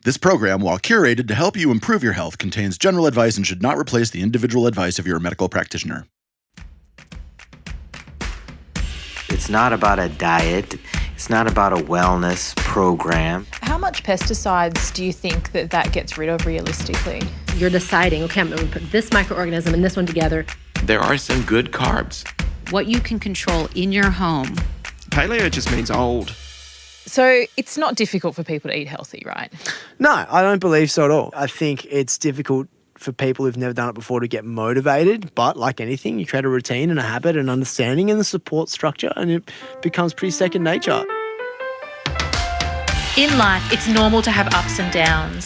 This program, while curated to help you improve your health, contains general advice and should not replace the individual advice of your medical practitioner. It's not about a diet. It's not about a wellness program. How much pesticides do you think that gets rid of realistically? You're deciding, okay, I'm going to put this microorganism and this one together. There are some good carbs. What you can control in your home. Paleo just means old. So it's not difficult for people to eat healthy, right? No, I don't believe so at all. I think it's difficult for people who've never done it before to get motivated, but like anything, you create a routine and a habit and understanding and the support structure, and it becomes pretty second nature. In life, it's normal to have ups and downs.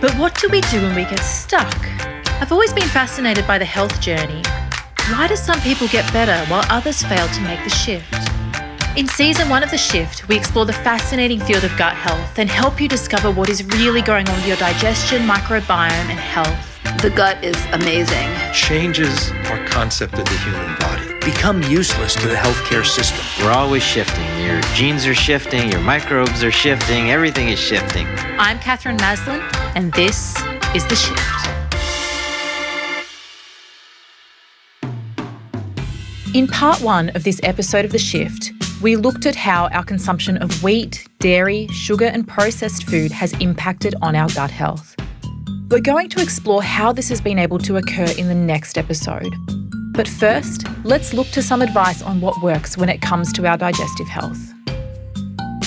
But what do we do when we get stuck? I've always been fascinated by the health journey. Why do some people get better while others fail to make the shift? In Season 1 of The Shift, we explore the fascinating field of gut health and help you discover what is really going on with your digestion, microbiome and health. The gut is amazing. Changes our concept of the human body. Become useless to the healthcare system. We're always shifting. Your genes are shifting, your microbes are shifting, everything is shifting. I'm Katherine Maslen, and this is The Shift. In part 1 of this episode of The Shift, we looked at how our consumption of wheat, dairy, sugar and processed food has impacted on our gut health. We're going to explore how this has been able to occur in the next episode. But first, let's look to some advice on what works when it comes to our digestive health.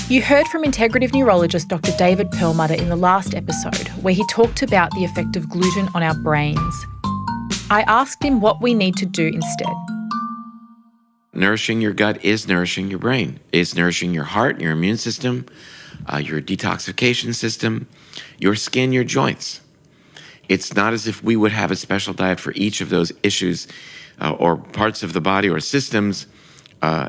You heard from integrative neurologist Dr. David Perlmutter in the last episode, where he talked about the effect of gluten on our brains. I asked him what we need to do instead. Nourishing your gut is nourishing your brain. It's nourishing your heart, your immune system, your detoxification system, your skin, your joints. It's not as if we would have a special diet for each of those issues or parts of the body or systems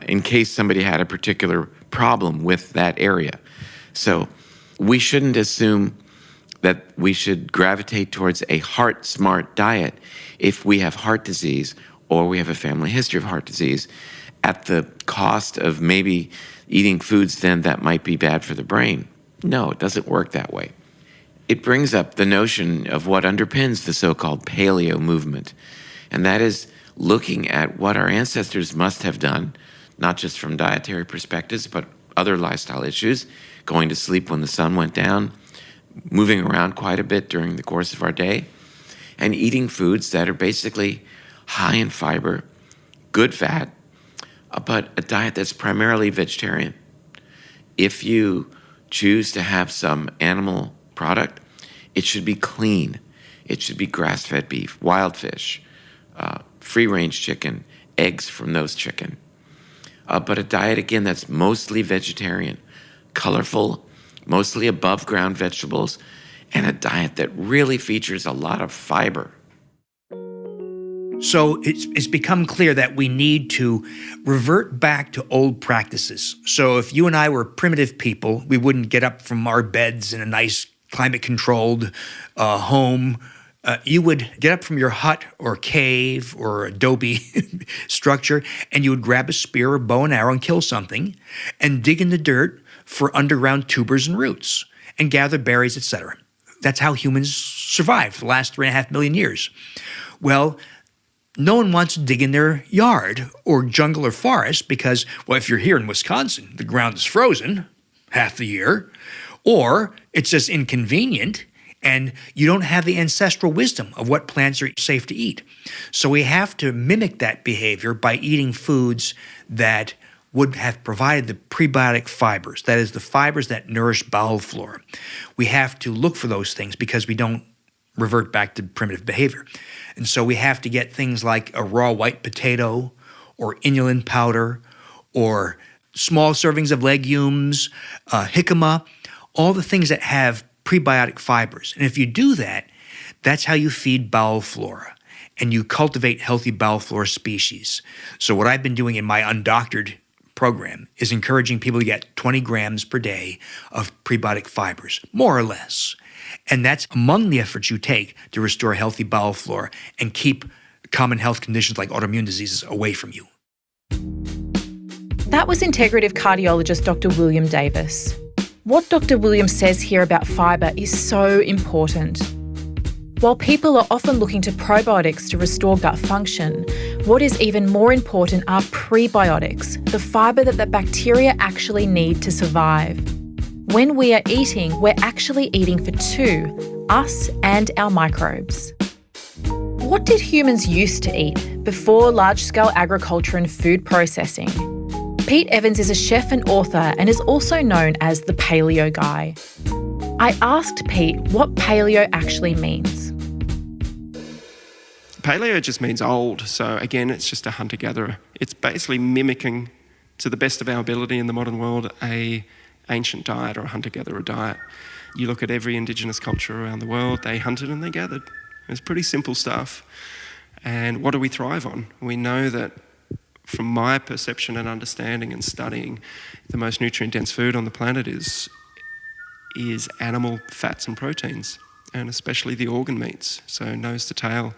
in case somebody had a particular problem with that area. So we shouldn't assume that we should gravitate towards a heart-smart diet if we have heart disease or we have a family history of heart disease at the cost of maybe eating foods then that might be bad for the brain. No, it doesn't work that way. It brings up the notion of what underpins the so-called paleo movement, and that is looking at what our ancestors must have done, not just from dietary perspectives, but other lifestyle issues, going to sleep when the sun went down, moving around quite a bit during the course of our day, and eating foods that are basically high in fiber, good fat, but a diet that's primarily vegetarian. If you choose to have some animal product, it should be clean. It should be grass-fed beef, wild fish, free-range chicken, eggs from those chicken. But a diet, again, that's mostly vegetarian, colorful, mostly above-ground vegetables, and a diet that really features a lot of fiber. So it's become clear that we need to revert back to old practices. So if you and I were primitive people, we wouldn't get up from our beds in a nice climate-controlled home. You would get up from your hut or cave or adobe structure, and you would grab a spear or bow and arrow and kill something, and dig in the dirt for underground tubers and roots, and gather berries, etc. That's how humans survived for the last 3.5 million years. Well, no one wants to dig in their yard or jungle or forest because, well, if you're here in Wisconsin, the ground is frozen half the year, or it's just inconvenient and you don't have the ancestral wisdom of what plants are safe to eat. So we have to mimic that behavior by eating foods that would have provided the prebiotic fibers, that is, the fibers that nourish bowel flora. We have to look for those things because we don't revert back to primitive behavior. And so we have to get things like a raw white potato or inulin powder or small servings of legumes, jicama, all the things that have prebiotic fibers. And if you do that, that's how you feed bowel flora and you cultivate healthy bowel flora species. So what I've been doing in my undoctored program is encouraging people to get 20 grams per day of prebiotic fibers, more or less. And that's among the efforts you take to restore healthy bowel flora and keep common health conditions like autoimmune diseases away from you. That was integrative cardiologist Dr. William Davis. What Dr. Williams says here about fibre is so important. While people are often looking to probiotics to restore gut function, what is even more important are prebiotics, the fibre that the bacteria actually need to survive. When we are eating, we're actually eating for two, us and our microbes. What did humans used to eat before large-scale agriculture and food processing? Pete Evans is a chef and author and is also known as the Paleo Guy. I asked Pete what paleo actually means. Paleo just means old. So again, it's just a hunter-gatherer. It's basically mimicking, to the best of our ability in the modern world, a ancient diet or a hunter-gatherer diet. You look at every indigenous culture around the world, they hunted and they gathered. It's pretty simple stuff. And what do we thrive on? We know that, from my perception and understanding and studying, the most nutrient-dense food on the planet is animal fats and proteins, and especially the organ meats. So nose to tail,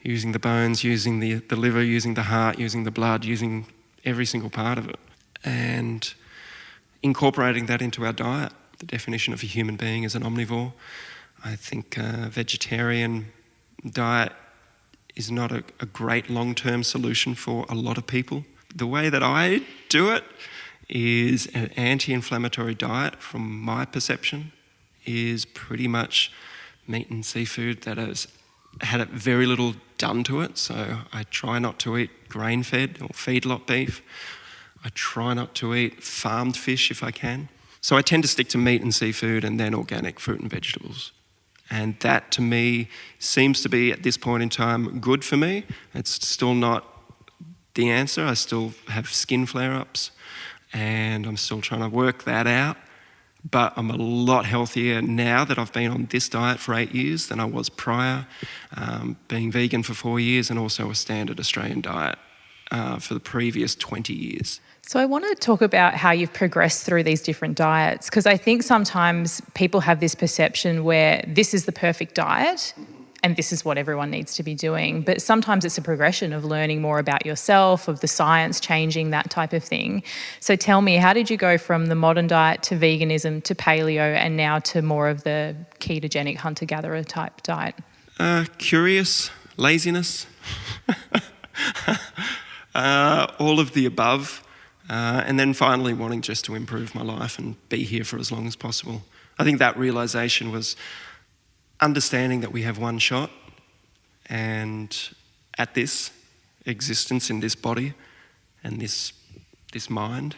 using the bones, using the liver, using the heart, using the blood, using every single part of it. And incorporating that into our diet. The definition of a human being is an omnivore. I think a vegetarian diet is not a great long-term solution for a lot of people. The way that I do it is an anti-inflammatory diet, from my perception, is pretty much meat and seafood that has had very little done to it. So I try not to eat grain-fed or feedlot beef. I try not to eat farmed fish if I can. So I tend to stick to meat and seafood and then organic fruit and vegetables. And that, to me, seems to be, at this point in time, good for me. It's still not the answer. I still have skin flare-ups, and I'm still trying to work that out. But I'm a lot healthier now that I've been on this diet for 8 years than I was prior, being vegan for 4 years and also a standard Australian diet for the previous 20 years. So I want to talk about how you've progressed through these different diets, because I think sometimes people have this perception where this is the perfect diet and this is what everyone needs to be doing. But sometimes it's a progression of learning more about yourself, of the science changing, that type of thing. So tell me, how did you go from the modern diet to veganism to paleo and now to more of the ketogenic hunter-gatherer type diet? Curious, laziness, all of the above. And then finally wanting just to improve my life and be here for as long as possible. I think that realisation was understanding that we have one shot, and at this existence in this body and this mind,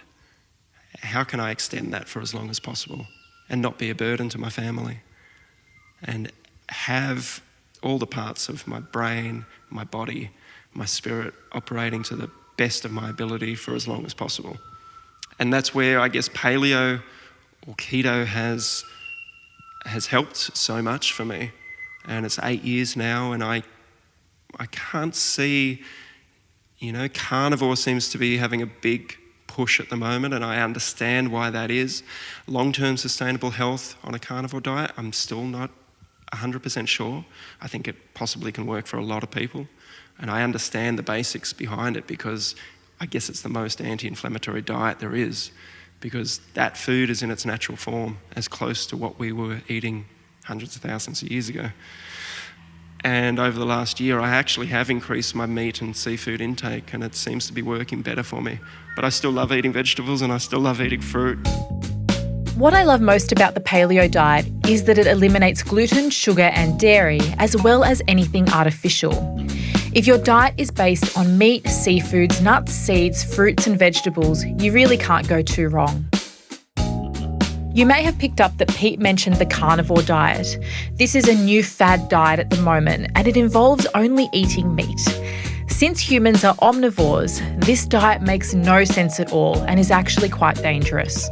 how can I extend that for as long as possible and not be a burden to my family, and have all the parts of my brain, my body, my spirit operating to the best of my ability for as long as possible. And that's where I guess paleo or keto has helped so much for me. And it's 8 years now, and I can't see, carnivore seems to be having a big push at the moment, and I understand why that is. Long-term sustainable health on a carnivore diet, I'm still not 100% sure. I think it possibly can work for a lot of people. And I understand the basics behind it, because I guess it's the most anti-inflammatory diet there is, because that food is in its natural form, as close to what we were eating hundreds of thousands of years ago. And over the last year, I actually have increased my meat and seafood intake, and it seems to be working better for me. But I still love eating vegetables, and I still love eating fruit. What I love most about the paleo diet is that it eliminates gluten, sugar and dairy, as well as anything artificial. If your diet is based on meat, seafoods, nuts, seeds, fruits and vegetables, you really can't go too wrong. You may have picked up that Pete mentioned the carnivore diet. This is a new fad diet at the moment, and it involves only eating meat. Since humans are omnivores, this diet makes no sense at all and is actually quite dangerous.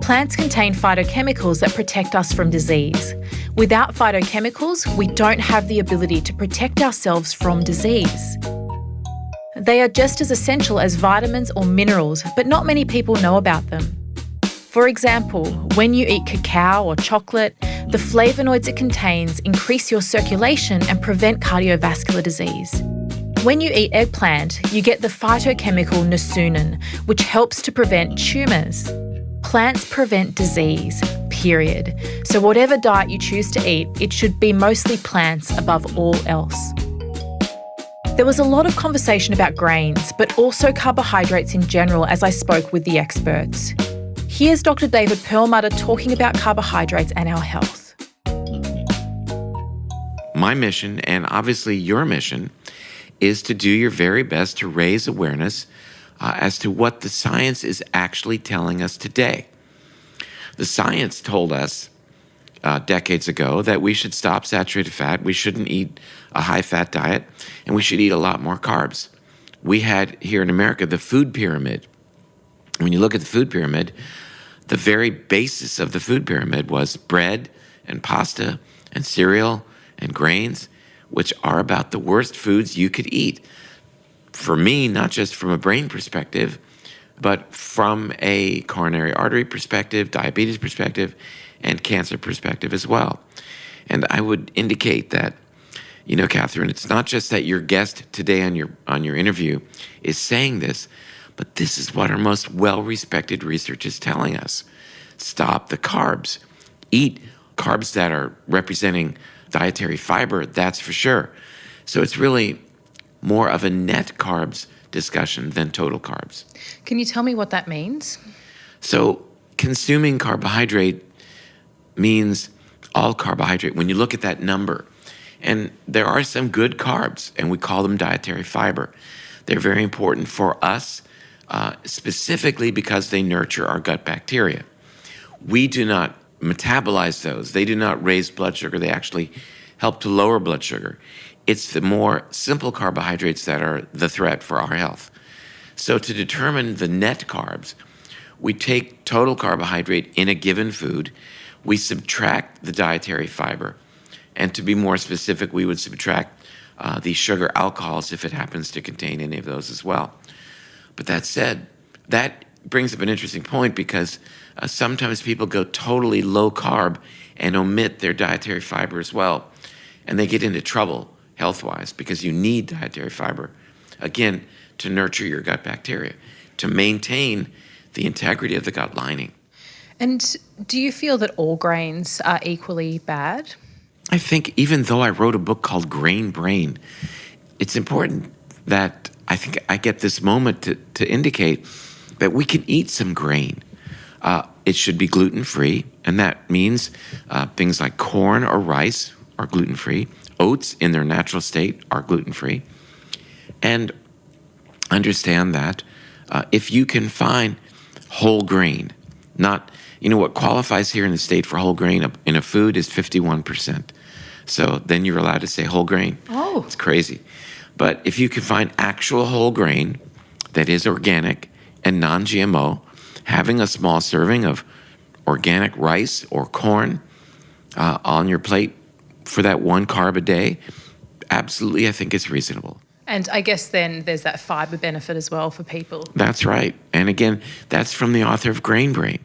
Plants contain phytochemicals that protect us from disease. Without phytochemicals, we don't have the ability to protect ourselves from disease. They are just as essential as vitamins or minerals, but not many people know about them. For example, when you eat cacao or chocolate, the flavonoids it contains increase your circulation and prevent cardiovascular disease. When you eat eggplant, you get the phytochemical nicoonin, which helps to prevent tumours. Plants prevent disease, period. So whatever diet you choose to eat, it should be mostly plants above all else. There was a lot of conversation about grains, but also carbohydrates in general as I spoke with the experts. Here's Dr. David Perlmutter talking about carbohydrates and our health. My mission, and obviously your mission, is to do your very best to raise awareness as to what the science is actually telling us today. The science told us decades ago that we should stop saturated fat, we shouldn't eat a high-fat diet, and we should eat a lot more carbs. We had here in America the food pyramid. When you look at the food pyramid, the very basis of the food pyramid was bread and pasta and cereal and grains, which are about the worst foods you could eat. For me, not just from a brain perspective, but from a coronary artery perspective, diabetes perspective, and cancer perspective as well. And I would indicate that, you know, Katherine, it's not just that your guest today on your interview is saying this, but this is what our most well-respected research is telling us. Stop the carbs. Eat carbs that are representing dietary fiber, that's for sure. So it's really more of a net carbs discussion than total carbs. Can you tell me what that means? So consuming carbohydrate means all carbohydrate. When you look at that number, and there are some good carbs, and we call them dietary fiber. They're very important for us, specifically because they nurture our gut bacteria. We do not metabolize those. They do not raise blood sugar. They actually help to lower blood sugar. It's the more simple carbohydrates that are the threat for our health. So to determine the net carbs, we take total carbohydrate in a given food, we subtract the dietary fiber, and to be more specific, we would subtract the sugar alcohols if it happens to contain any of those as well. But that said, that brings up an interesting point because sometimes people go totally low carb and omit their dietary fiber as well, and they get into trouble health-wise because you need dietary fiber, again, to nurture your gut bacteria, to maintain the integrity of the gut lining. And do you feel that all grains are equally bad? I think even though I wrote a book called Grain Brain, it's important that I think I get this moment to indicate that we can eat some grain. It should be gluten-free, and that means things like corn or rice are gluten-free. Oats in their natural state are gluten-free. And understand that if you can find whole grain, not, you know, what qualifies here in the state for whole grain in a food is 51%. So then you're allowed to say whole grain. Oh. It's crazy. But if you can find actual whole grain that is organic and non-GMO, having a small serving of organic rice or corn on your plate for that one carb a day, absolutely, I think it's reasonable. And I guess then there's that fiber benefit as well for people. That's right. And again, that's from the author of Grain Brain.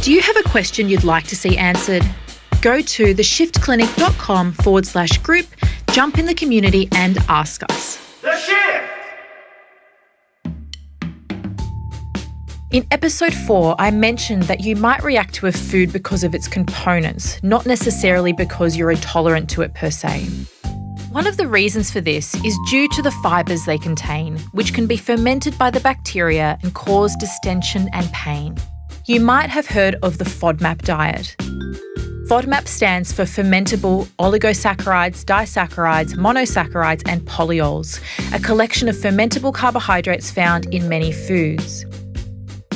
Do you have a question you'd like to see answered? Go to theshiftclinic.com/group, jump in the community and ask us. The Shift! In episode 4, I mentioned that you might react to a food because of its components, not necessarily because you're intolerant to it per se. One of the reasons for this is due to the fibres they contain, which can be fermented by the bacteria and cause distension and pain. You might have heard of the FODMAP diet. FODMAP stands for fermentable oligosaccharides, disaccharides, monosaccharides and polyols, a collection of fermentable carbohydrates found in many foods.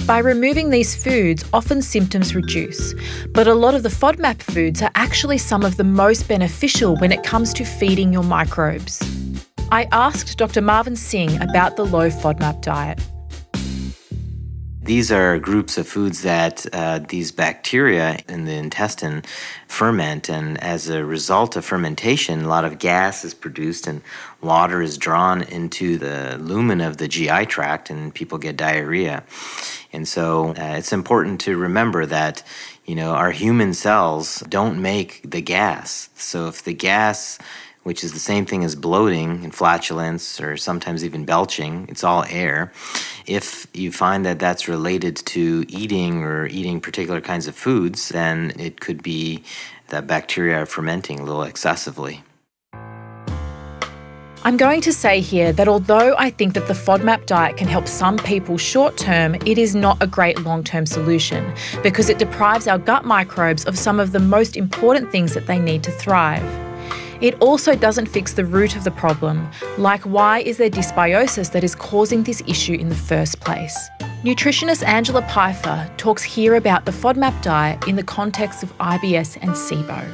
By removing these foods, often symptoms reduce, but a lot of the FODMAP foods are actually some of the most beneficial when it comes to feeding your microbes. I asked Dr. Marvin Singh about the low FODMAP diet. These are groups of foods that these bacteria in the intestine ferment, and as a result of fermentation, a lot of gas is produced and water is drawn into the lumen of the GI tract and people get diarrhea. And so it's important to remember that, you know, our human cells don't make the gas. So if the gas which is the same thing as bloating and flatulence or sometimes even belching. It's all air. If you find that that's related to eating or eating particular kinds of foods, then it could be that bacteria are fermenting a little excessively. I'm going to say here that although I think that the FODMAP diet can help some people short term, it is not a great long-term solution because it deprives our gut microbes of some of the most important things that they need to thrive. It also doesn't fix the root of the problem, like why is there dysbiosis that is causing this issue in the first place. Nutritionist Angela Pfeiffer talks here about the FODMAP diet in the context of IBS and SIBO.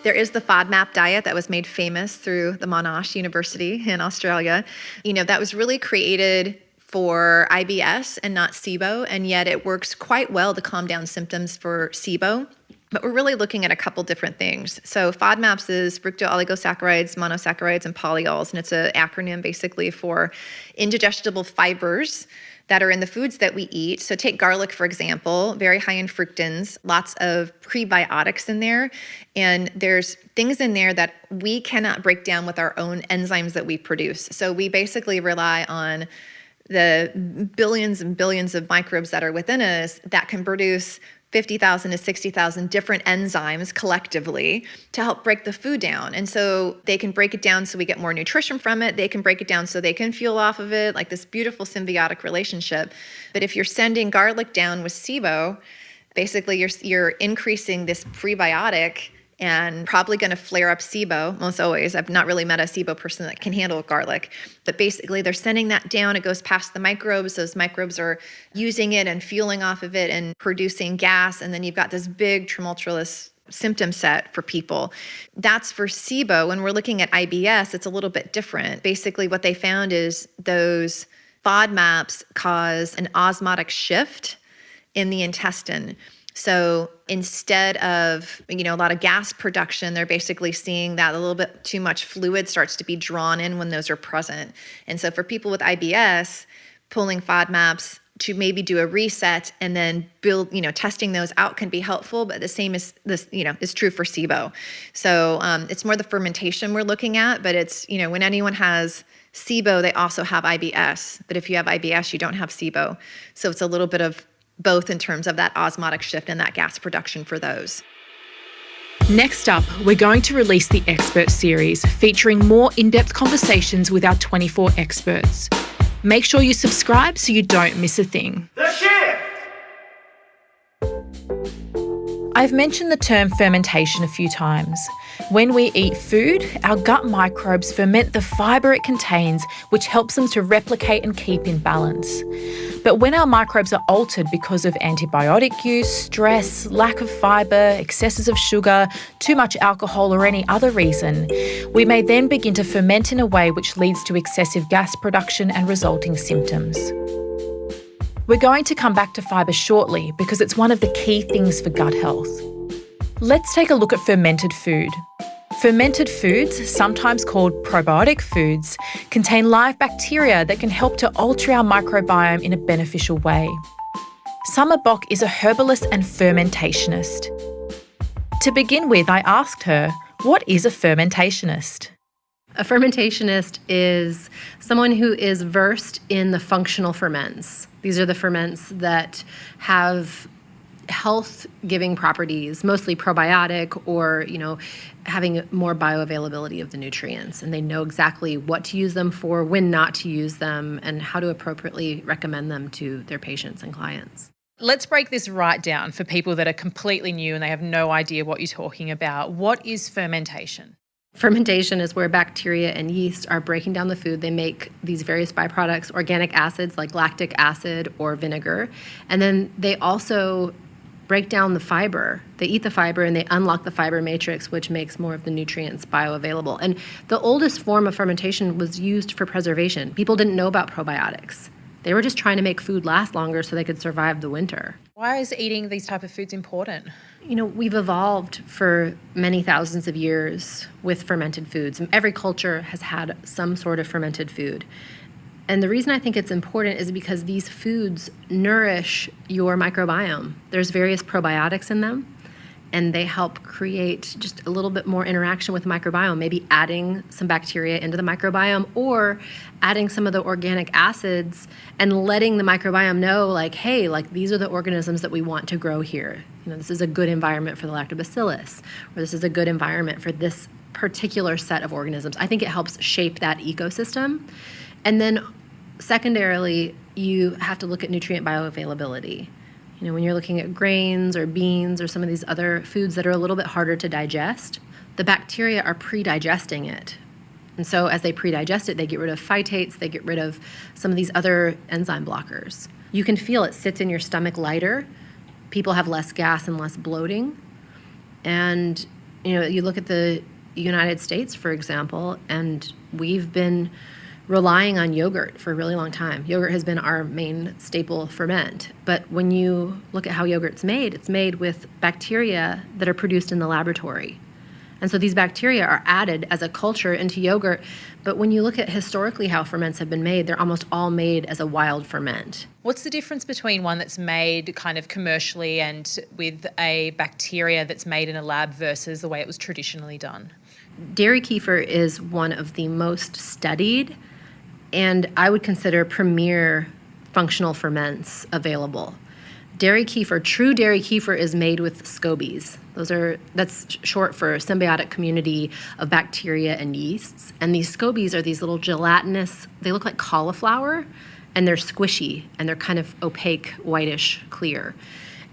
There is the FODMAP diet that was made famous through the Monash University in Australia. That was really created for IBS and not SIBO, and yet it works quite well to calm down symptoms for SIBO. But we're really looking at a couple different things. So FODMAPs is fructooligosaccharides, monosaccharides, and polyols, and it's an acronym basically for indigestible fibers that are in the foods that we eat. So take garlic, for example, very high in fructans, lots of prebiotics in there. And there's things in there that we cannot break down with our own enzymes that we produce. So we basically rely on the billions and billions of microbes that are within us that can produce 50,000 to 60,000 different enzymes collectively to help break the food down. And so they can break it down so we get more nutrition from it. They can break it down so they can fuel off of it, like this beautiful symbiotic relationship. But if you're sending garlic down with SIBO, basically you're increasing this prebiotic and probably going to flare up SIBO, most always. I've not really met a SIBO person that can handle garlic. But basically, they're sending that down. It goes past the microbes. Those microbes are using it and fueling off of it and producing gas. And then you've got this big tumultuous symptom set for people. That's for SIBO. When we're looking at IBS, it's a little bit different. Basically, what they found is those FODMAPs cause an osmotic shift in the intestine. So instead of, a lot of gas production, they're basically seeing that a little bit too much fluid starts to be drawn in when those are present. And so for people with IBS, pulling FODMAPs to maybe do a reset and then build, testing those out can be helpful, but the same is this, is true for SIBO. So it's more the fermentation we're looking at, but it's, when anyone has SIBO, they also have IBS. But if you have IBS, you don't have SIBO. So it's a little bit of both in terms of that osmotic shift and that gas production for those. Next up, we're going to release the Expert Series, featuring more in-depth conversations with our 24 experts. Make sure you subscribe so you don't miss a thing. The Shift! I've mentioned the term fermentation a few times. When we eat food, our gut microbes ferment the fibre it contains, which helps them to replicate and keep in balance. But when our microbes are altered because of antibiotic use, stress, lack of fibre, excesses of sugar, too much alcohol or any other reason, we may then begin to ferment in a way which leads to excessive gas production and resulting symptoms. We're going to come back to fibre shortly because it's one of the key things for gut health. Let's take a look at fermented food. Fermented foods, sometimes called probiotic foods, contain live bacteria that can help to alter our microbiome in a beneficial way. Summer Bock is a herbalist and fermentationist. To begin with, I asked her, what is a fermentationist? A fermentationist is someone who is versed in the functional ferments. These are the ferments that have health-giving properties, mostly probiotic or, having more bioavailability of the nutrients. And they know exactly what to use them for, when not to use them, and how to appropriately recommend them to their patients and clients. Let's break this right down for people that are completely new and they have no idea what you're talking about. What is fermentation? Fermentation is where bacteria and yeast are breaking down the food. They make these various byproducts, organic acids like lactic acid or vinegar. And then they also break down the fiber. They eat the fiber and they unlock the fiber matrix, which makes more of the nutrients bioavailable. And the oldest form of fermentation was used for preservation. People didn't know about probiotics. They were just trying to make food last longer so they could survive the winter. Why is eating these type of foods important? We've evolved for many thousands of years with fermented foods. Every culture has had some sort of fermented food. And the reason I think it's important is because these foods nourish your microbiome. There's various probiotics in them, and they help create just a little bit more interaction with the microbiome, maybe adding some bacteria into the microbiome or adding some of the organic acids and letting the microbiome know, like, hey, like these are the organisms that we want to grow here. You know, this is a good environment for the lactobacillus, or this is a good environment for this particular set of organisms. I think it helps shape that ecosystem. And then secondarily, you have to look at nutrient bioavailability. You know, when you're looking at grains or beans or some of these other foods that are a little bit harder to digest, the bacteria are pre-digesting it. And so as they pre-digest it, they get rid of phytates, they get rid of some of these other enzyme blockers. You can feel it sits in your stomach lighter. People have less gas and less bloating. And, you know, you look at the United States, for example, and we've been relying on yogurt for a really long time. Yogurt has been our main staple ferment. But when you look at how yogurt's made, it's made with bacteria that are produced in the laboratory. And so these bacteria are added as a culture into yogurt. But when you look at historically how ferments have been made, they're almost all made as a wild ferment. What's the difference between one that's made kind of commercially and with a bacteria that's made in a lab versus the way it was traditionally done? Dairy kefir is one of the most studied and I would consider premier functional ferments available. Dairy kefir, true dairy kefir, is made with scobies. That's short for symbiotic community of bacteria and yeasts. And these scobies are these little gelatinous, they look like cauliflower, and they're squishy, and they're kind of opaque, whitish, clear.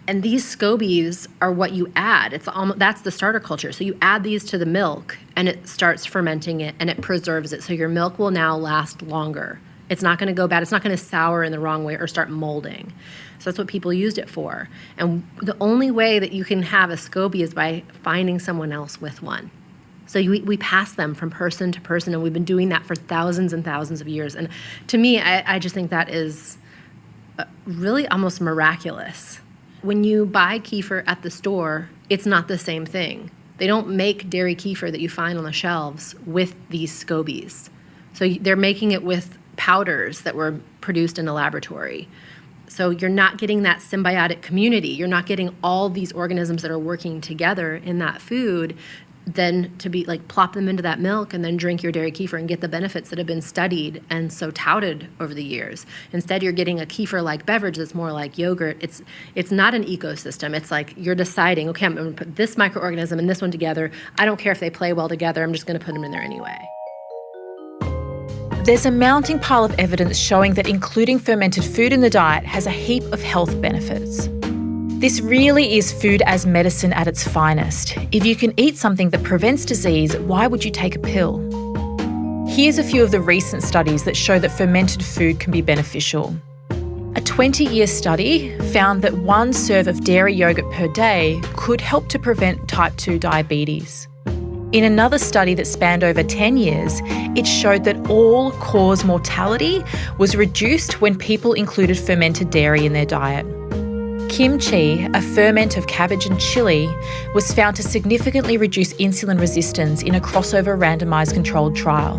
And these scobies are what you add. That's the starter culture. So you add these to the milk, and it starts fermenting it, and it preserves it. So your milk will now last longer. It's not going to go bad. It's not going to sour in the wrong way or start molding. So that's what people used it for. And the only way that you can have a SCOBY is by finding someone else with one. So we pass them from person to person, and we've been doing that for thousands and thousands of years. And to me, I just think that is really almost miraculous. When you buy kefir at the store, it's not the same thing. They don't make dairy kefir that you find on the shelves with these scobies. So they're making it with powders that were produced in a laboratory. So you're not getting that symbiotic community. You're not getting all these organisms that are working together in that food, then to be like plop them into that milk and then drink your dairy kefir and get the benefits that have been studied and so touted over the years. Instead, you're getting a kefir-like beverage that's more like yogurt. It's not an ecosystem. It's like you're deciding, okay, I'm going to put this microorganism and this one together. I don't care if they play well together. I'm just going to put them in there anyway. There's a mounting pile of evidence showing that including fermented food in the diet has a heap of health benefits. This really is food as medicine at its finest. If you can eat something that prevents disease, why would you take a pill? Here's a few of the recent studies that show that fermented food can be beneficial. A 20-year study found that 1 serve of dairy yogurt per day could help to prevent type 2 diabetes. In another study that spanned over 10 years, it showed that all-cause mortality was reduced when people included fermented dairy in their diet. Kimchi, a ferment of cabbage and chili, was found to significantly reduce insulin resistance in a crossover randomised controlled trial.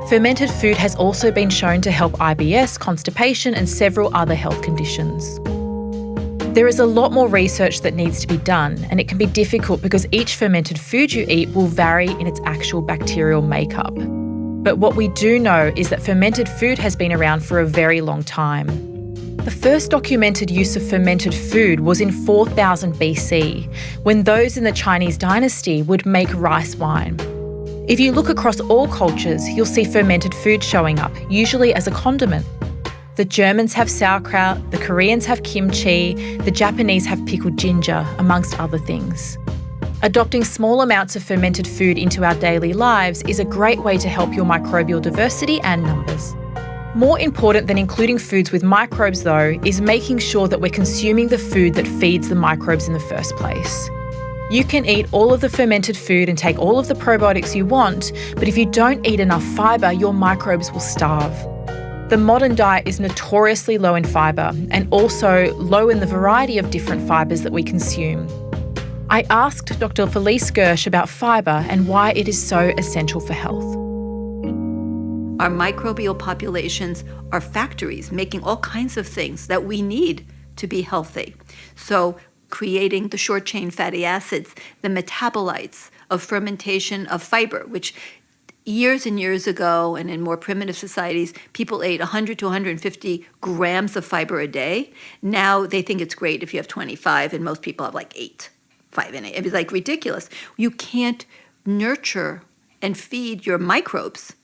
Fermented food has also been shown to help IBS, constipation, and several other health conditions. There is a lot more research that needs to be done, and it can be difficult because each fermented food you eat will vary in its actual bacterial makeup. But what we do know is that fermented food has been around for a very long time. The first documented use of fermented food was in 4000 BC, when those in the Chinese dynasty would make rice wine. If you look across all cultures, you'll see fermented food showing up, usually as a condiment. The Germans have sauerkraut, the Koreans have kimchi, the Japanese have pickled ginger, amongst other things. Adopting small amounts of fermented food into our daily lives is a great way to help your microbial diversity and numbers. More important than including foods with microbes, though, is making sure that we're consuming the food that feeds the microbes in the first place. You can eat all of the fermented food and take all of the probiotics you want, but if you don't eat enough fibre, your microbes will starve. The modern diet is notoriously low in fibre and also low in the variety of different fibres that we consume. I asked Dr. Felice Gersh about fibre and why it is so essential for health. Our microbial populations are factories making all kinds of things that we need to be healthy. So creating the short chain fatty acids, the metabolites of fermentation of fiber, which years and years ago, and in more primitive societies, people ate 100 to 150 grams of fiber a day. Now they think it's great if you have 25, and most people have like 8, 5 and 8. It's like ridiculous. You can't nurture and feed your microbes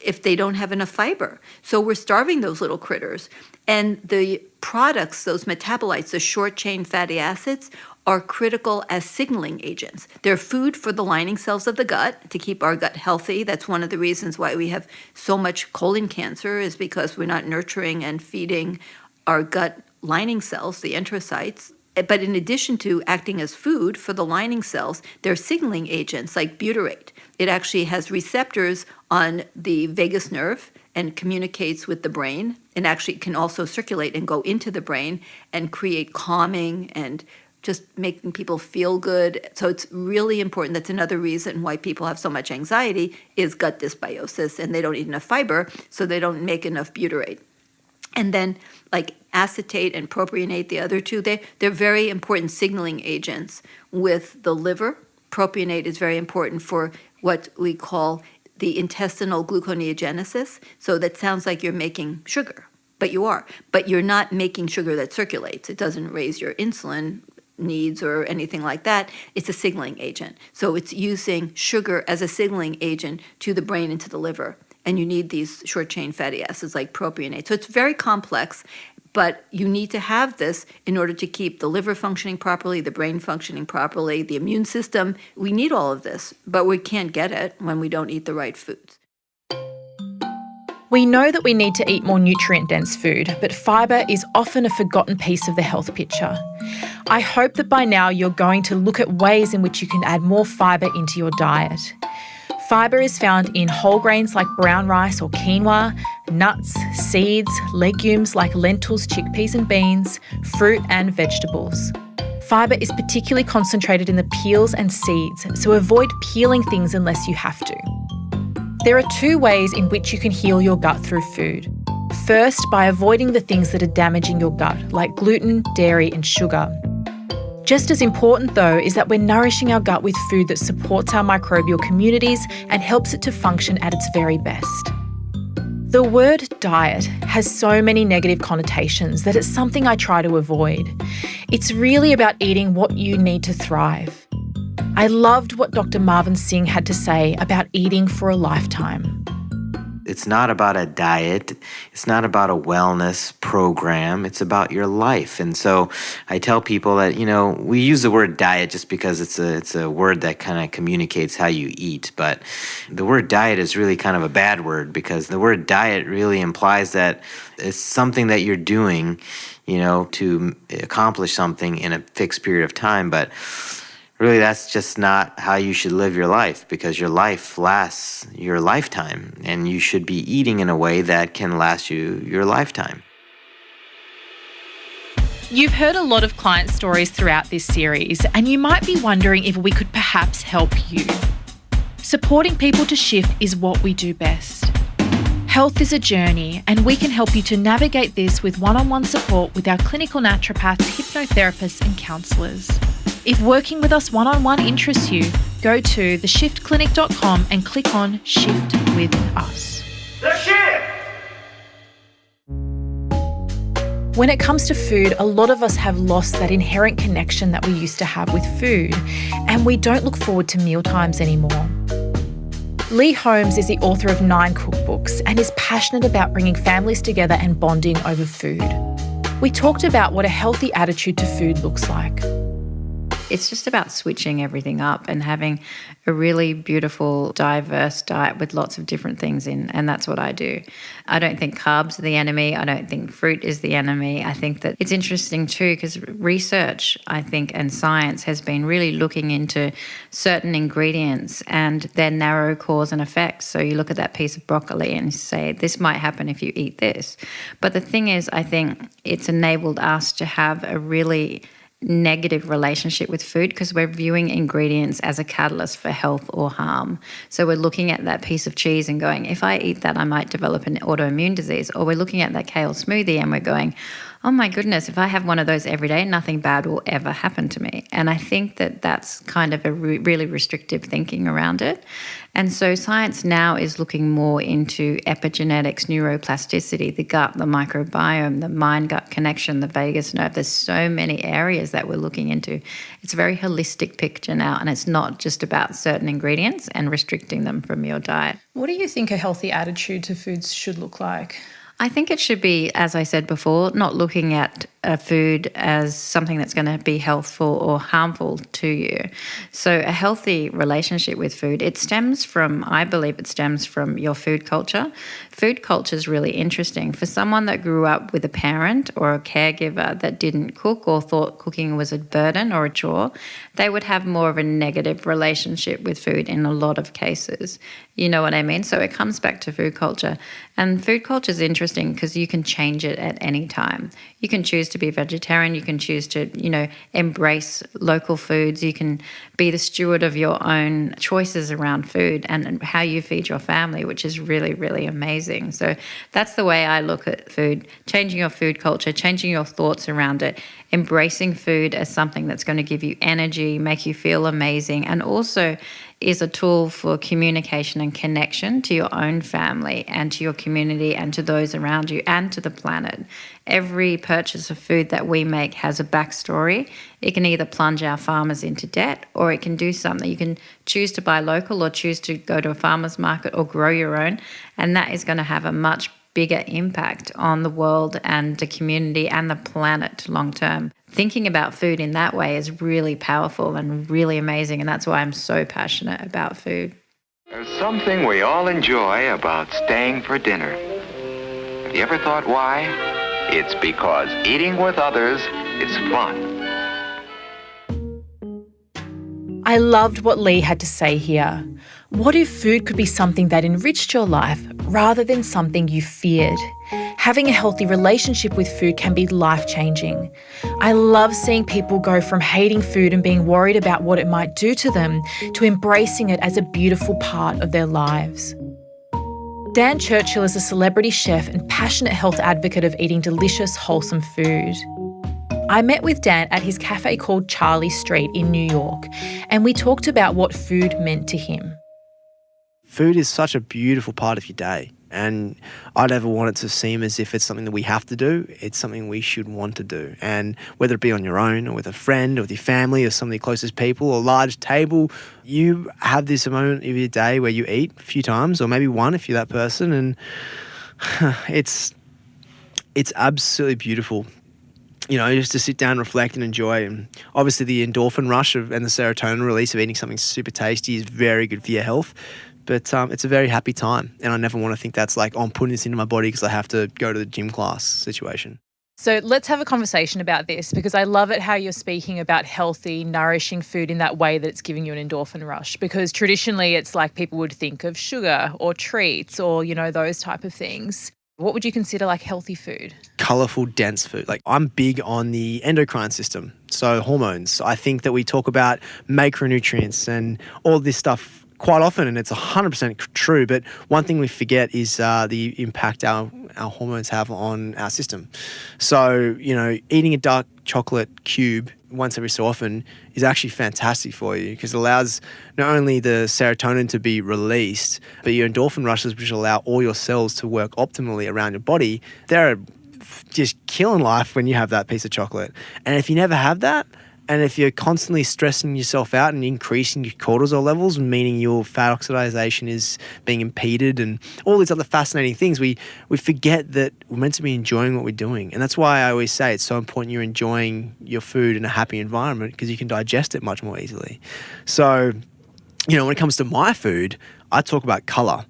if they don't have enough fiber. So we're starving those little critters. And the products, those metabolites, the short chain fatty acids, are critical as signaling agents. They're food for the lining cells of the gut to keep our gut healthy. That's one of the reasons why we have so much colon cancer, is because we're not nurturing and feeding our gut lining cells, the enterocytes. But in addition to acting as food for the lining cells, they're signaling agents like butyrate. It actually has receptors on the vagus nerve and communicates with the brain, and actually can also circulate and go into the brain and create calming and just making people feel good. So it's really important. That's another reason why people have so much anxiety, is gut dysbiosis, and they don't eat enough fiber, so they don't make enough butyrate. And then like acetate and propionate, the other two, they're very important signaling agents with the liver. Propionate is very important for what we call the intestinal gluconeogenesis. So that sounds like you're making sugar, but you are. But you're not making sugar that circulates. It doesn't raise your insulin needs or anything like that. It's a signaling agent. So it's using sugar as a signaling agent to the brain and to the liver. And you need these short chain fatty acids like propionate. So it's very complex, but you need to have this in order to keep the liver functioning properly, the brain functioning properly, the immune system. We need all of this, but we can't get it when we don't eat the right foods. We know that we need to eat more nutrient-dense food, but fibre is often a forgotten piece of the health picture. I hope that by now you're going to look at ways in which you can add more fibre into your diet. Fibre is found in whole grains like brown rice or quinoa, nuts, seeds, legumes like lentils, chickpeas and beans, fruit and vegetables. Fibre is particularly concentrated in the peels and seeds, so avoid peeling things unless you have to. There are 2 ways in which you can heal your gut through food. First, by avoiding the things that are damaging your gut, like gluten, dairy and sugar. Just as important, though, is that we're nourishing our gut with food that supports our microbial communities and helps it to function at its very best. The word diet has so many negative connotations that it's something I try to avoid. It's really about eating what you need to thrive. I loved what Dr. Marvin Singh had to say about eating for a lifetime. It's not about a diet. It's not about a wellness program. It's about your life. And so I tell people that, we use the word diet just because it's a word that kind of communicates how you eat. But the word diet is really kind of a bad word, because the word diet really implies that it's something that you're doing, to accomplish something in a fixed period of time. But really, that's just not how you should live your life, because your life lasts your lifetime, and you should be eating in a way that can last you your lifetime. You've heard a lot of client stories throughout this series, and you might be wondering if we could perhaps help you. Supporting people to shift is what we do best. Health is a journey, and we can help you to navigate this with one-on-one support with our clinical naturopaths, hypnotherapists and counsellors. If working with us one-on-one interests you, go to theshiftclinic.com and click on Shift with Us. The Shift! When it comes to food, a lot of us have lost that inherent connection that we used to have with food, and we don't look forward to mealtimes anymore. Lee Holmes is the author of 9 cookbooks and is passionate about bringing families together and bonding over food. We talked about what a healthy attitude to food looks like. It's just about switching everything up and having a really beautiful, diverse diet with lots of different things in, and that's what I do. I don't think carbs are the enemy. I don't think fruit is the enemy. I think that it's interesting too, because research, I think, and science has been really looking into certain ingredients and their narrow cause and effect. So you look at that piece of broccoli and say, this might happen if you eat this. But the thing is, I think it's enabled us to have a really negative relationship with food, because we're viewing ingredients as a catalyst for health or harm. So we're looking at that piece of cheese and going, if I eat that, I might develop an autoimmune disease. Or we're looking at that kale smoothie and we're going, oh my goodness, if I have one of those every day, nothing bad will ever happen to me. And I think that that's kind of a really restrictive thinking around it. And so science now is looking more into epigenetics, neuroplasticity, the gut, the microbiome, the mind-gut connection, the vagus nerve. There's so many areas that we're looking into. It's a very holistic picture now, and it's not just about certain ingredients and restricting them from your diet. What do you think a healthy attitude to foods should look like? I think it should be, as I said before, not looking at a food as something that's going to be healthful or harmful to you. So a healthy relationship with food, I believe it stems from your food culture. Food culture is really interesting. For someone that grew up with a parent or a caregiver that didn't cook or thought cooking was a burden or a chore, they would have more of a negative relationship with food in a lot of cases. You know what I mean? So it comes back to food culture. And food culture is interesting because you can change it at any time. You can choose to be vegetarian. You can choose to, embrace local foods. You can be the steward of your own choices around food and how you feed your family, which is really, really amazing. So that's the way I look at food, changing your food culture, changing your thoughts around it, embracing food as something that's going to give you energy, make you feel amazing, and also is a tool for communication and connection to your own family and to your community and to those around you and to the planet. Every purchase of food that we make has a backstory. It can either plunge our farmers into debt, or it can do something. You can choose to buy local or choose to go to a farmer's market or grow your own, and that is going to have a much bigger impact on the world and the community and the planet long term. Thinking about food in that way is really powerful and really amazing, and that's why I'm so passionate about food. There's something we all enjoy about staying for dinner. Have you ever thought why? It's because eating with others is fun. I loved what Lee had to say here. What if food could be something that enriched your life rather than something you feared? Having a healthy relationship with food can be life-changing. I love seeing people go from hating food and being worried about what it might do to them to embracing it as a beautiful part of their lives. Dan Churchill is a celebrity chef and passionate health advocate of eating delicious, wholesome food. I met with Dan at his cafe called Charlie Street in New York, and we talked about what food meant to him. Food is such a beautiful part of your day, and I never want it to seem as if it's something that we have to do. It's something we should want to do. And whether it be on your own or with a friend or with your family or some of your closest people or a large table, you have this moment of your day where you eat a few times, or maybe one if you're that person, and it's absolutely beautiful. Just to sit down, reflect and enjoy. And obviously the endorphin rush and the serotonin release of eating something super tasty is very good for your health. But it's a very happy time. And I never want to think that's like, I'm putting this into my body because I have to go to the gym class situation. So let's have a conversation about this, because I love it how you're speaking about healthy, nourishing food in that way that it's giving you an endorphin rush. Because traditionally it's like people would think of sugar or treats or, those type of things. What would you consider like healthy food? Colourful, dense food. Like, I'm big on the endocrine system, so hormones. I think that we talk about macronutrients and all this stuff quite often, and it's 100% true. But one thing we forget is the impact our hormones have on our system. So, eating a dark chocolate cube once every so often is actually fantastic for you, because it allows not only the serotonin to be released, but your endorphin rushes, which allow all your cells to work optimally around your body. They're just killing life when you have that piece of chocolate. And if you never have that, and if you're constantly stressing yourself out and increasing your cortisol levels, meaning your fat oxidation is being impeded and all these other fascinating things, we forget that we're meant to be enjoying what we're doing. And that's why I always say it's so important you're enjoying your food in a happy environment, because you can digest it much more easily. So, when it comes to my food, I talk about colour.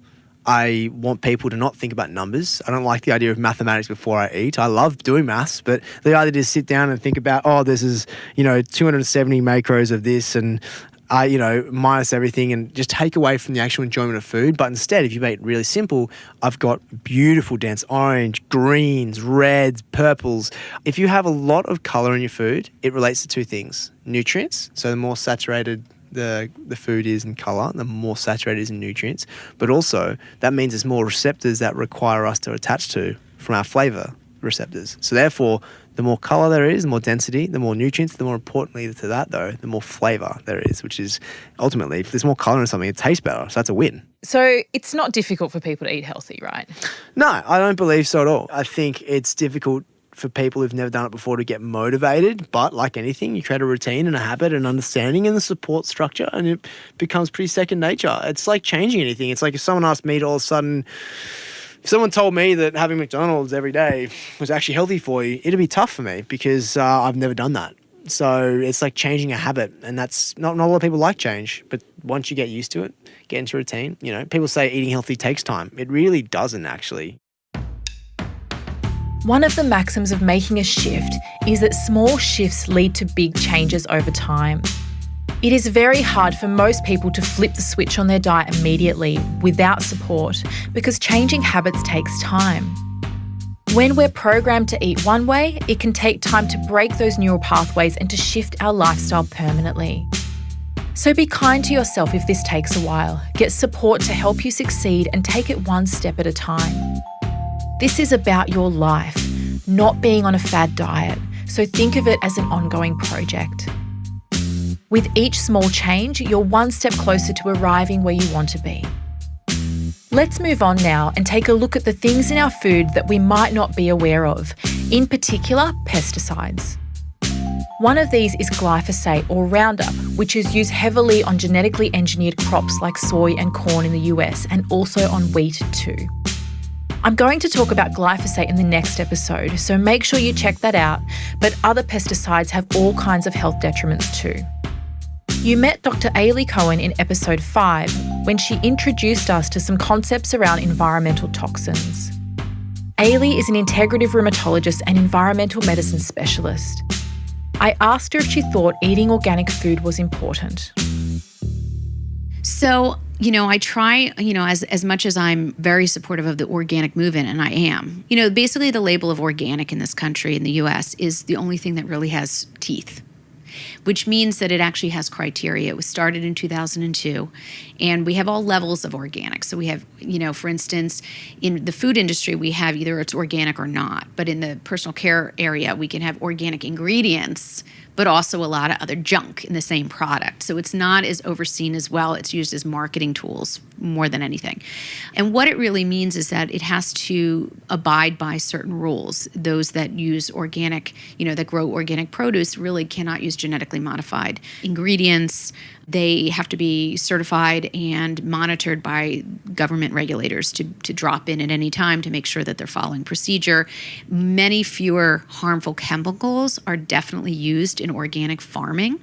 I want people to not think about numbers. I don't like the idea of mathematics before I eat. I love doing maths, but the idea to sit down and think about, this is, 270 macros of this and, minus everything, and just take away from the actual enjoyment of food. But instead, if you make it really simple, I've got beautiful dense orange, greens, reds, purples. If you have a lot of colour in your food, it relates to two things. Nutrients, so the more saturated the food is in colour, the more saturated it is in nutrients, but also that means there's more receptors that require us to attach to from our flavour. receptors. So therefore, the more color there is, the more density, the more nutrients, the more importantly to that though, the more flavor there is, which is ultimately, if there's more color in something, it tastes better. So that's a win. So it's not difficult for people to eat healthy, right? No, I don't believe so at all. I think it's difficult for people who've never done it before to get motivated, but like anything, you create a routine and a habit and understanding and the support structure, and it becomes pretty second nature. It's like changing anything. It's like if someone asked me to all of a sudden, if someone told me that having McDonald's every day was actually healthy for you, it'd be tough for me because I've never done that. So it's like changing a habit, and that's not a lot of people like change, but once you get used to it, get into a routine, people say eating healthy takes time. It really doesn't actually. One of the maxims of making a shift is that small shifts lead to big changes over time. It is very hard for most people to flip the switch on their diet immediately without support because changing habits takes time. When we're programmed to eat one way, it can take time to break those neural pathways and to shift our lifestyle permanently. So be kind to yourself if this takes a while. Get support to help you succeed and take it one step at a time. This is about your life, not being on a fad diet, so think of it as an ongoing project. With each small change, you're one step closer to arriving where you want to be. Let's move on now and take a look at the things in our food that we might not be aware of, in particular, pesticides. One of these is glyphosate or Roundup, which is used heavily on genetically engineered crops like soy and corn in the US and also on wheat too. I'm going to talk about glyphosate in the next episode, so make sure you check that out, but other pesticides have all kinds of health detriments too. You met Dr. Ailey Cohen in episode 5 when she introduced us to some concepts around environmental toxins. Ailey is an integrative rheumatologist and environmental medicine specialist. I asked her if she thought eating organic food was important. So, I try, as much as I'm very supportive of the organic movement, and I am, basically the label of organic in this country, in the US, is the only thing that really has teeth, which means that it actually has criteria. It was started in 2002, and we have all levels of organic. So we have, for instance, in the food industry, we have either it's organic or not. But in the personal care area, we can have organic ingredients, but also a lot of other junk in the same product. So it's not as overseen as well. It's used as marketing tools more than anything. And what it really means is that it has to abide by certain rules. Those that use organic, that grow organic produce really cannot use genetically modified ingredients. They have to be certified and monitored by government regulators to drop in at any time to make sure that they're following procedure. Many fewer harmful chemicals are definitely used in organic farming,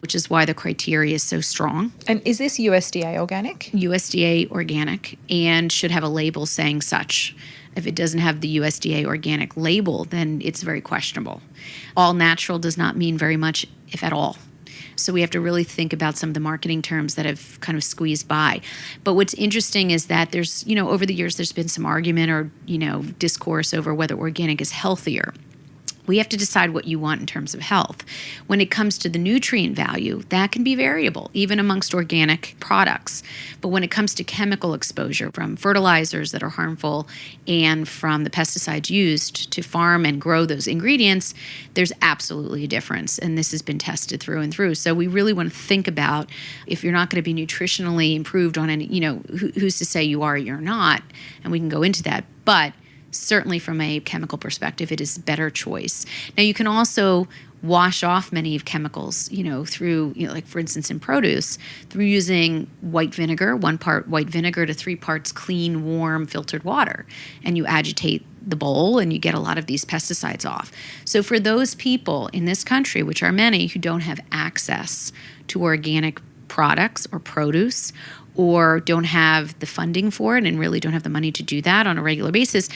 which is why the criteria is so strong. And is this USDA organic? USDA organic, and should have a label saying such. If it doesn't have the USDA organic label, then it's very questionable. All natural does not mean very much, if at all. So we have to really think about some of the marketing terms that have kind of squeezed by. But what's interesting is that there's, over the years, there's been some argument or, discourse over whether organic is healthier. We have to decide what you want in terms of health. When it comes to the nutrient value, that can be variable, even amongst organic products. But when it comes to chemical exposure from fertilizers that are harmful and from the pesticides used to farm and grow those ingredients, there's absolutely a difference. And this has been tested through and through. So we really want to think about, if you're not going to be nutritionally improved on any, who's to say you are or you're not, and we can go into that. But certainly from a chemical perspective, it is a better choice. Now, you can also wash off many of chemicals, through, like for instance in produce, through using white vinegar, 1 part white vinegar to 3 parts clean, warm, filtered water. And you agitate the bowl and you get a lot of these pesticides off. So for those people in this country, which are many, who don't have access to organic products or produce, or don't have the funding for it and really don't have the money to do that on a regular basis,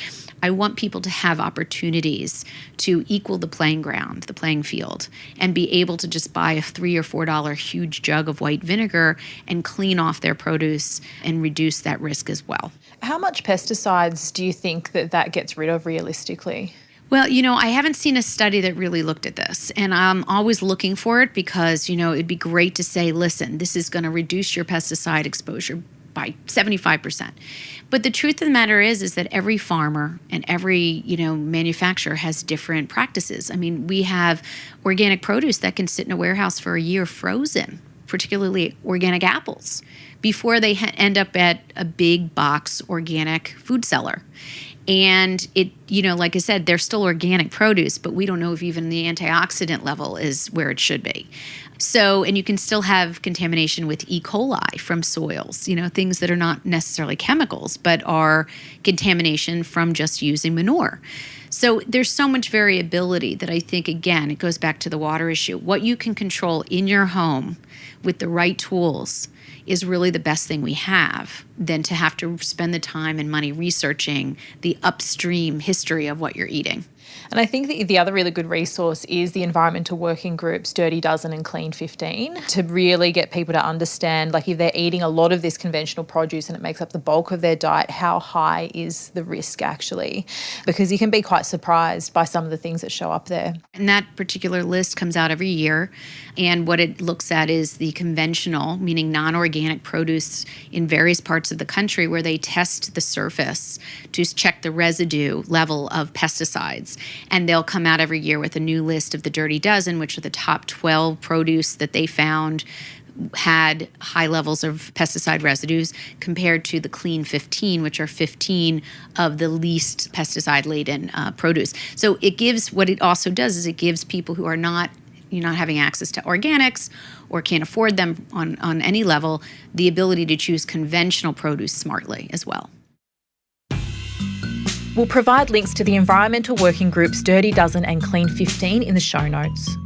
I want people to have opportunities to equal the playing ground, the playing field, and be able to just buy a $3 or $4 huge jug of white vinegar and clean off their produce and reduce that risk as well. How much pesticides do you think that gets rid of realistically? Well, I haven't seen a study that really looked at this, and I'm always looking for it because, it'd be great to say, listen, this is going to reduce your pesticide exposure by 75%. But the truth of the matter is that every farmer and every, manufacturer has different practices. I mean, we have organic produce that can sit in a warehouse for a year frozen, particularly organic apples, before they end up at a big box organic food seller. And it, like I said, they're still organic produce, but we don't know if even the antioxidant level is where it should be. So, and you can still have contamination with E. coli from soils, things that are not necessarily chemicals, but are contamination from just using manure. So there's so much variability that I think, again, it goes back to the water issue. What you can control in your home with the right tools is really the best thing we have than to have to spend the time and money researching the upstream history of what you're eating. And I think the other really good resource is the environmental working groups, Dirty Dozen and Clean 15, to really get people to understand, like if they're eating a lot of this conventional produce and it makes up the bulk of their diet, how high is the risk actually? Because you can be quite surprised by some of the things that show up there. And that particular list comes out every year. And what it looks at is the conventional, meaning non-organic produce in various parts of the country where they test the surface to check the residue level of pesticides. And they'll come out every year with a new list of the Dirty Dozen, which are the top 12 produce that they found had high levels of pesticide residues compared to the Clean 15, which are 15 of the least pesticide-laden produce. So it gives, what it also does is it gives people who are not having access to organics or can't afford them on any level, the ability to choose conventional produce smartly as well. We'll provide links to the environmental working groups Dirty Dozen and Clean 15 in the show notes.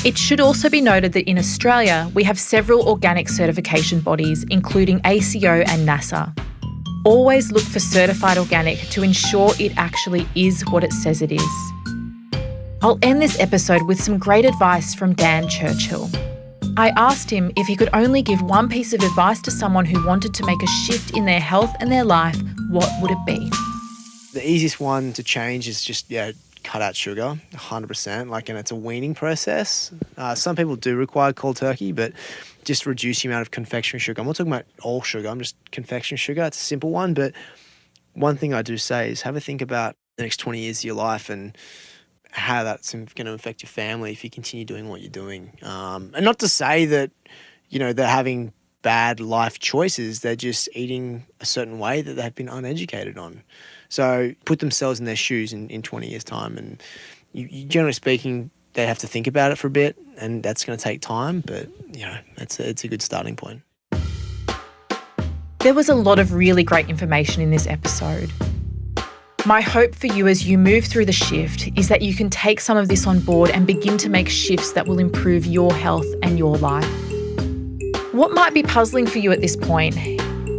It should also be noted that in Australia, we have several organic certification bodies, including ACO and NASA. Always look for certified organic to ensure it actually is what it says it is. I'll end this episode with some great advice from Dan Churchill. I asked him if he could only give one piece of advice to someone who wanted to make a shift in their health and their life, what would it be? The easiest one to change is just, cut out sugar, 100%. And it's a weaning process. Some people do require cold turkey, but just reduce the amount of confectionery sugar. I'm not talking about all sugar, I'm just confectionery sugar. It's a simple one, but one thing I do say is have a think about the next 20 years of your life and how that's going to affect your family if you continue doing what you're doing. And not to say that, they're having bad life choices, they're just eating a certain way that they've been uneducated on. So put themselves in their shoes in 20 years' time. And you generally speaking, they have to think about it for a bit, and that's going to take time, but, it's a good starting point. There was a lot of really great information in this episode. My hope for you as you move through the shift is that you can take some of this on board and begin to make shifts that will improve your health and your life. What might be puzzling for you at this point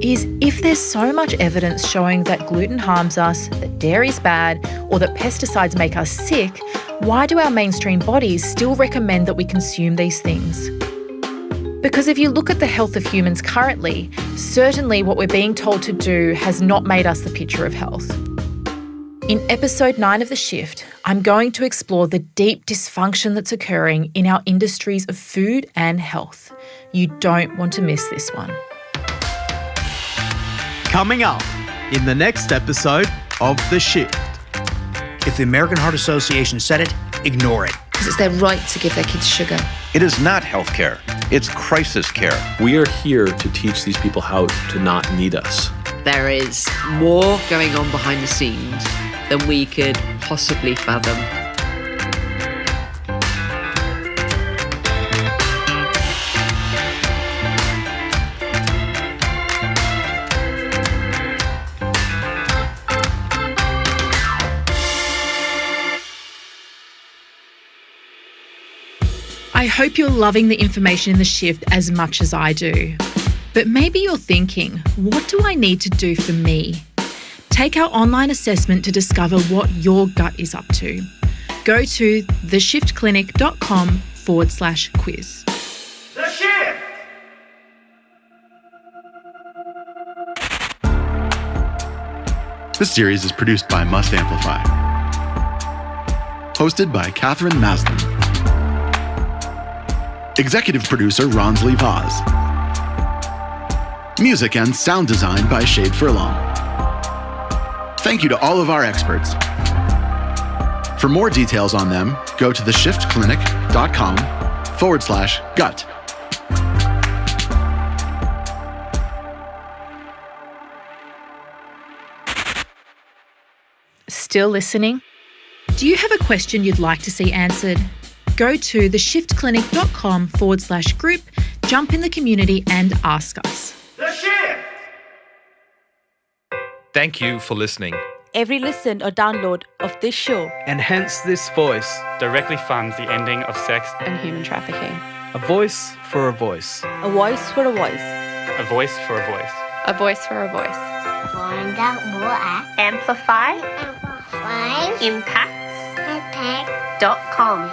is if there's so much evidence showing that gluten harms us, that dairy's bad, or that pesticides make us sick, why do our mainstream bodies still recommend that we consume these things? Because if you look at the health of humans currently, certainly what we're being told to do has not made us the picture of health. In episode 9 of The Shift, I'm going to explore the deep dysfunction that's occurring in our industries of food and health. You don't want to miss this one. Coming up in the next episode of The Shift. If the American Heart Association said it, ignore it. Because it's their right to give their kids sugar. It is not healthcare. It's crisis care. We are here to teach these people how to not need us. There is more going on behind the scenes than we could possibly fathom. I hope you're loving the information in The Shift as much as I do. But maybe you're thinking, what do I need to do for me? Take our online assessment to discover what your gut is up to. Go to theshiftclinic.com/quiz. The Shift! This series is produced by Must Amplify. Hosted by Katherine Maslen. Executive producer Ronsley Vaz. Music and sound design by Shade Furlong. Thank you to all of our experts. For more details on them, go to theshiftclinic.com/gut. Still listening? Do you have a question you'd like to see answered? Go to theshiftclinic.com/group, jump in the community and ask us. The Shift! Thank you for listening. Every listen or download of this show And hence this voice. directly funds the ending of sex and human trafficking. A voice for a voice. a voice for a voice. A voice for a voice. A voice for a voice. Amplify. Impacts. .com.